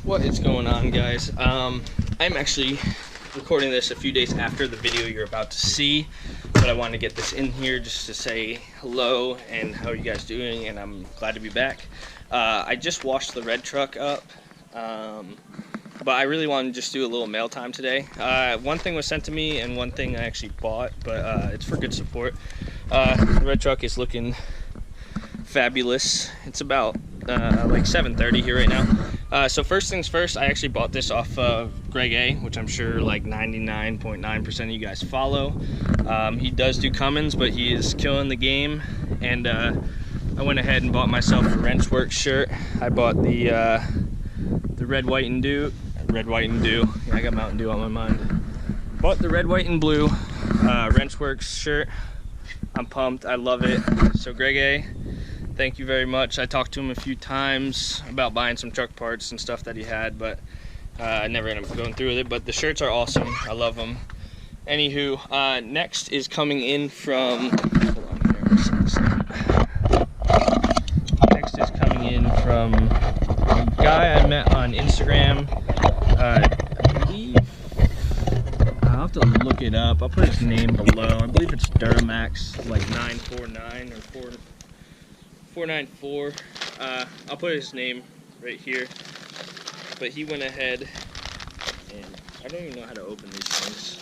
What is going on, guys? I'm actually recording this a few days after the video you're about to see, but I wanted to get this in here just to say hello and how are you guys doing, and I'm glad to be back. I just washed the red truck up, but I really wanted to just do a little mail time today. One thing was sent to me and one thing I actually bought, but it's for good support. The red truck is looking fabulous. It's about like 7:30 here right now. So first things first, I actually bought this off of Greg A, which I'm sure like 99.9% of you guys follow. He does do Cummins, but he is killing the game. And I went ahead and bought myself a Wrenchworks shirt. I bought the red, white, and dew. Red, white, and dew. Yeah, I got Mountain Dew on my mind. Bought the red, white, and blue Wrenchworks shirt. I'm pumped. I love it. So Greg A, thank you very much. I talked to him a few times about buying some truck parts and stuff that he had, but I never ended up going through with it. But the shirts are awesome. I love them. Anywho, next is coming in from. Hold on here. Next is coming in from a guy I met on Instagram. I believe I'll have to look it up. I'll put his name below. I believe it's Duramax, like 949 or 494. I'll put his name right here. But he went ahead and I don't even know how to open these things.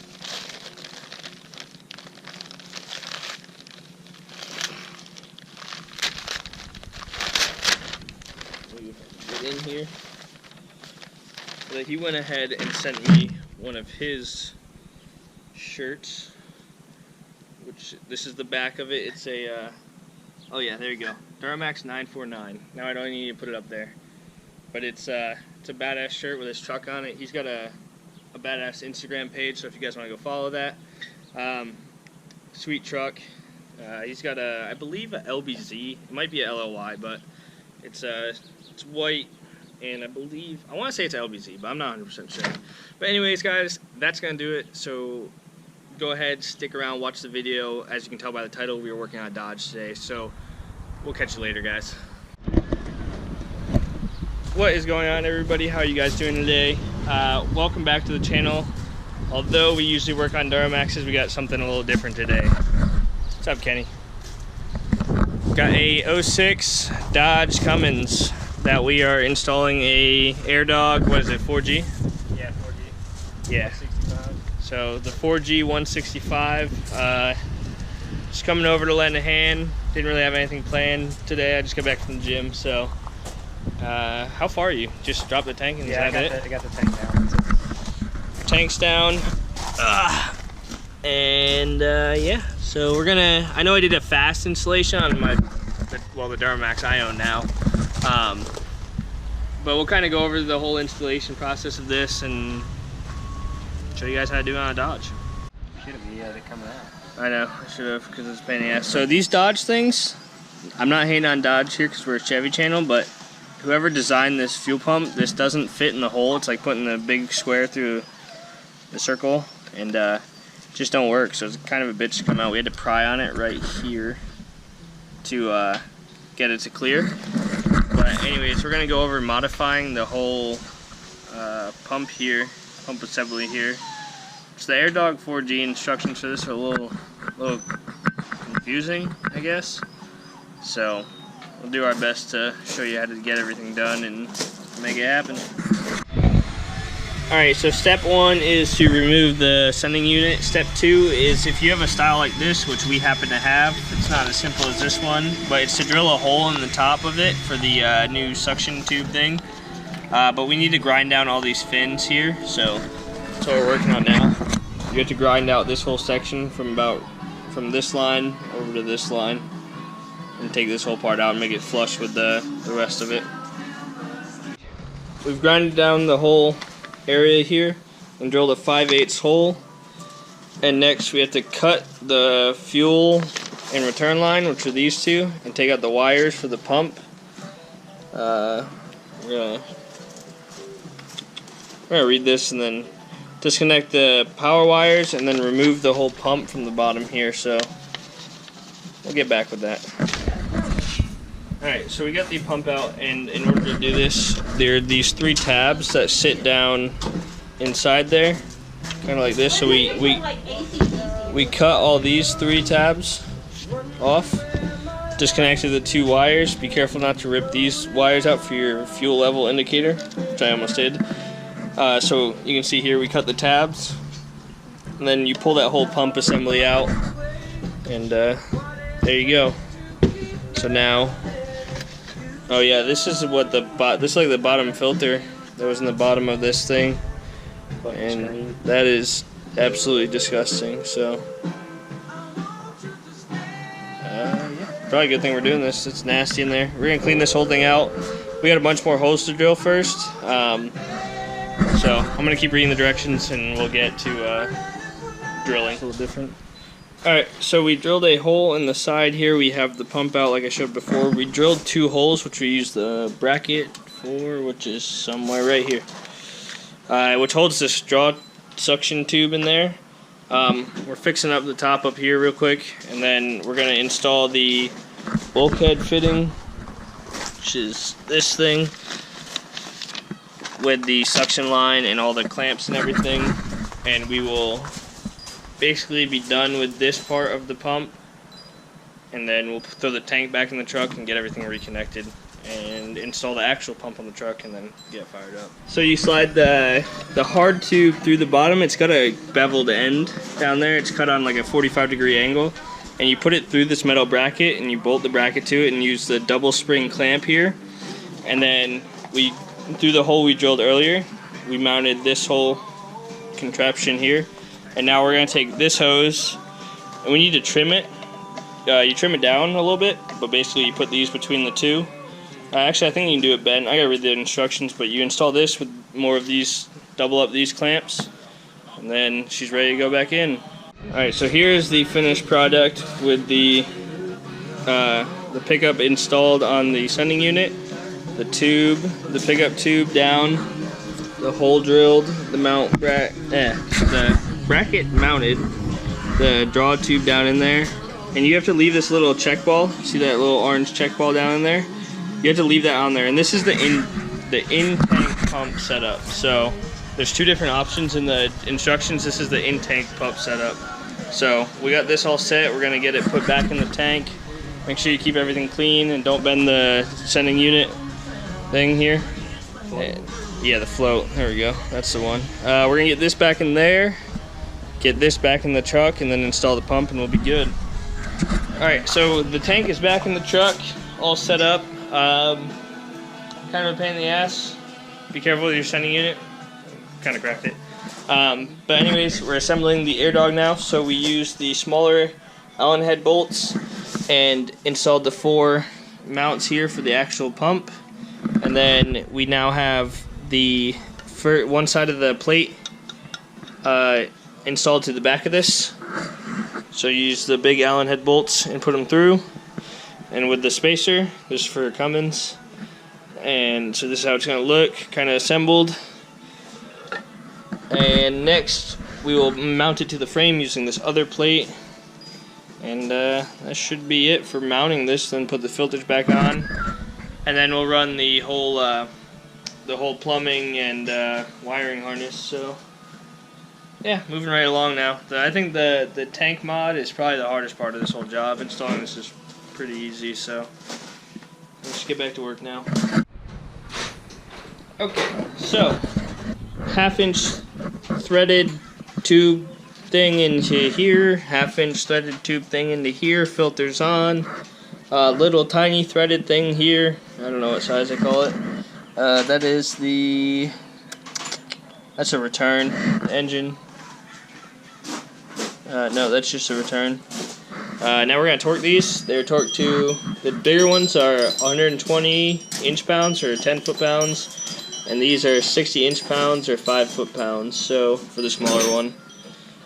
Get in here. But he went ahead and sent me one of his shirts, which this is the back of it. It's a oh yeah, there you go, Duramax 949. Now I don't need to put it up there, but it's a badass shirt with his truck on it. He's got a badass Instagram page, so if you guys want to go follow that. Sweet truck. He's got I believe a LBZ. It might be a LLY, but it's white. And I want to say it's LBZ, but I'm not 100% sure. But anyways, guys, that's going to do it. So go ahead, stick around, watch the video. As you can tell by the title, we were working on a Dodge today. So we'll catch you later, guys. What is going on, everybody? How are you guys doing today? Welcome back to the channel. Although we usually work on Duramaxes, we got something a little different today. What's up, Kenny? Got a 06 Dodge Cummins that we are installing a AIRDOG, what is it, 4G? Yeah, 4G. Yeah. 165. So the 4G 165, just coming over to lend a hand. Didn't really have anything planned today. I just got back from the gym, so. How far are you? Just drop the tank and yeah, is that it? I got the tank down. Tank's down. Yeah, so we're gonna, I know I did a fast installation on the Duramax I own now. But we'll kind of go over the whole installation process of this and show you guys how to do it on a Dodge. Should have been coming out. I know, I should have, because it's a pain in the ass. So these Dodge things, I'm not hating on Dodge here because we're a Chevy channel, but whoever designed this fuel pump, this doesn't fit in the hole. It's like putting the big square through the circle, and just don't work. So it's kind of a bitch to come out. We had to pry on it right here to get it to clear. But anyways, we're gonna go over modifying the whole pump here, pump assembly here. So the AIRDOG 4G instructions for this are a little confusing, I guess. So we'll do our best to show you how to get everything done and make it happen. Alright, so step one is to remove the sending unit. Step two is if you have a style like this, which we happen to have, it's not as simple as this one, but it's to drill a hole in the top of it for the new suction tube thing. But we need to grind down all these fins here, so that's what we're working on now. You have to grind out this whole section from this line over to this line and take this whole part out and make it flush with the rest of it. We've grinded down the whole area here and drilled a 5/8 hole, and next we have to cut the fuel and return line, which are these two, and take out the wires for the pump. We're gonna read this and then disconnect the power wires and then remove the whole pump from the bottom here, so we'll get back with that. Alright, so we got the pump out, and in order to do this, there are these 3 tabs that sit down inside there, kind of like this. So we cut all these 3 tabs off, disconnected the 2 wires. Be careful not to rip these wires out for your fuel level indicator, which I almost did. So you can see here we cut the tabs, and then you pull that whole pump assembly out, and there you go. So now, oh yeah, this is what this is like the bottom filter that was in the bottom of this thing, and that is absolutely disgusting. So yeah, probably a good thing we're doing this. It's nasty in there. We're gonna clean this whole thing out. We got a bunch more holes to drill first, so I'm gonna keep reading the directions and we'll get to drilling. It's a little different. Alright, so we drilled a hole in the side here. We have the pump out like I showed before. We drilled 2 holes, which we use the bracket for, which is somewhere right here, which holds this straw suction tube in there. We're fixing up the top up here real quick, and then we're going to install the bulkhead fitting, which is this thing, with the suction line and all the clamps and everything, and we will basically be done with this part of the pump, and then we'll throw the tank back in the truck and get everything reconnected and install the actual pump on the truck and then get fired up. So you slide the hard tube through the bottom. It's got a beveled end down there. It's cut on like a 45-degree angle, and you put it through this metal bracket and you bolt the bracket to it and use the double spring clamp here, and then through the hole we drilled earlier, we mounted this whole contraption here. And now we're going to take this hose, and we need to trim it. You trim it down a little bit, but basically you put these between the 2. Actually, I think you can do it bent. I got to read the instructions, but you install this with more of these, double up these clamps, and then she's ready to go back in. Alright, so here's the finished product with the pickup installed on the sending unit, the tube, the pickup tube down, the hole drilled, the bracket mounted, the draw tube down in there, and you have to leave this little check ball. See that little orange check ball down in there? You have to leave that on there, and this is the in-tank pump setup. So there's 2 different options in the instructions. This is the in-tank pump setup. So we got this all set. We're gonna get it put back in the tank. Make sure you keep everything clean and don't bend the sending unit thing here. Yeah, the float. There we go. That's the one. We're gonna get this back in there, get this back in the truck, and then install the pump, and we'll be good. Alright, so the tank is back in the truck, all set up. Kind of a pain in the ass. Be careful with your sending unit. Kind of cracked it. But anyways, we're assembling the AIRDOG now. So we used the smaller Allen head bolts and installed the 4 mounts here for the actual pump. And then we now have the one side of the plate installed to the back of this. So you use the big Allen head bolts and put them through, and with the spacer, this is for Cummins, and so this is how it's going to look, kind of assembled. And next we will mount it to the frame using this other plate, and that should be it for mounting this. Then put the filters back on, and then we'll run the whole plumbing and wiring harness. So yeah, moving right along now. I think the tank mod is probably the hardest part of this whole job. Installing this is pretty easy, so let's get back to work now. Okay, so 1/2-inch threaded tube thing into here, 1/2-inch threaded tube thing into here, filters on, little tiny threaded thing here. I don't know what size I call it. That's a return engine. No, that's just a return. Now we're going to torque these. They're torqued to, the bigger ones are 120 inch-pounds or 10 foot-pounds, and these are 60 inch-pounds or 5 foot-pounds, so for the smaller one.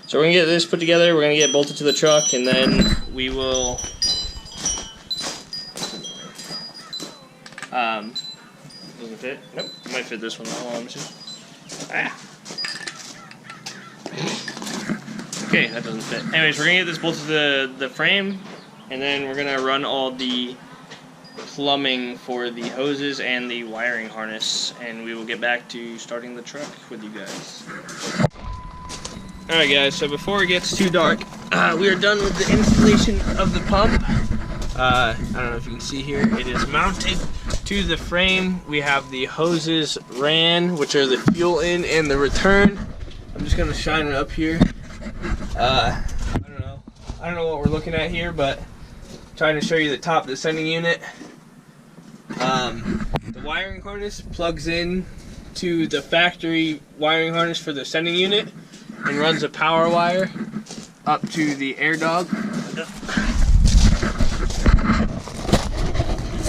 So we're going to get this put together, we're going to get it bolted to the truck, and then we will doesn't fit? Nope, it might fit this one. Hold on, let me see. Ah. Okay, that doesn't fit. Anyways, we're gonna get this bolted to the frame, and then we're gonna run all the plumbing for the hoses and the wiring harness, and we will get back to starting the truck with you guys. Alright guys, so before it gets too dark, we are done with the installation of the pump. I don't know if you can see here, it is mounted to the frame. We have the hoses ran, which are the fuel in and the return. I'm just going to shine it up here. I don't know what we're looking at here, but I'm trying to show you the top of the sending unit. The wiring harness plugs in to the factory wiring harness for the sending unit and runs a power wire up to the AIRDOG.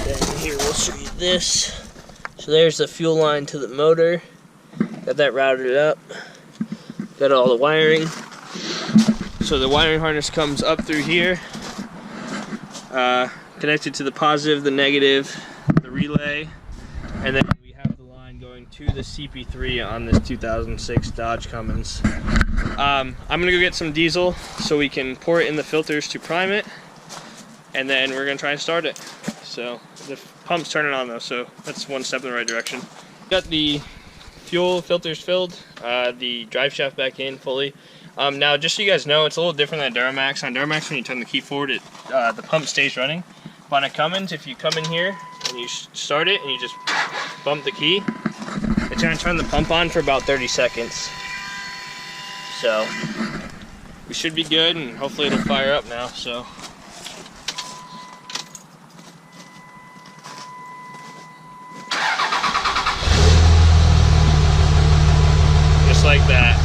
Then here we'll show you this. So there's the fuel line to the motor. Got that routed up. Got all the wiring. So the wiring harness comes up through here, connected to the positive, the negative, the relay, and then we have the line going to the CP3 on this 2006 Dodge Cummins. I'm gonna go get some diesel so we can pour it in the filters to prime it, and then we're gonna try and start it. So the pump's turning on though, so that's one step in the right direction. Got the fuel filters filled, the drive shaft back in fully. Now, just so you guys know, it's a little different than Duramax. On Duramax, when you turn the key forward, the pump stays running. But on a Cummins, if you come in here and you start it and you just bump the key, it's going to turn the pump on for about 30 seconds. So, we should be good, and hopefully it'll fire up now. So, just like that.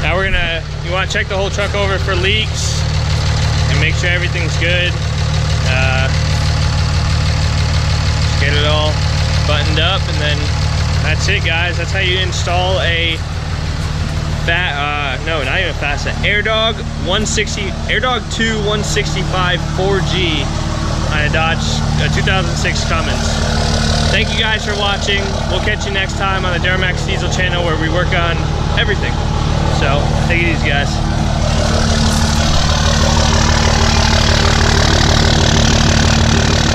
Now you want to check the whole truck over for leaks and make sure everything's good. Get it all buttoned up, and then that's it, guys. That's how you install a AIRDOG 160, AIRDOG 2 165 4G on a Dodge 2006 Cummins. Thank you guys for watching. We'll catch you next time on the Duramax Diesel channel, where we work on everything. So, take it easy, guys.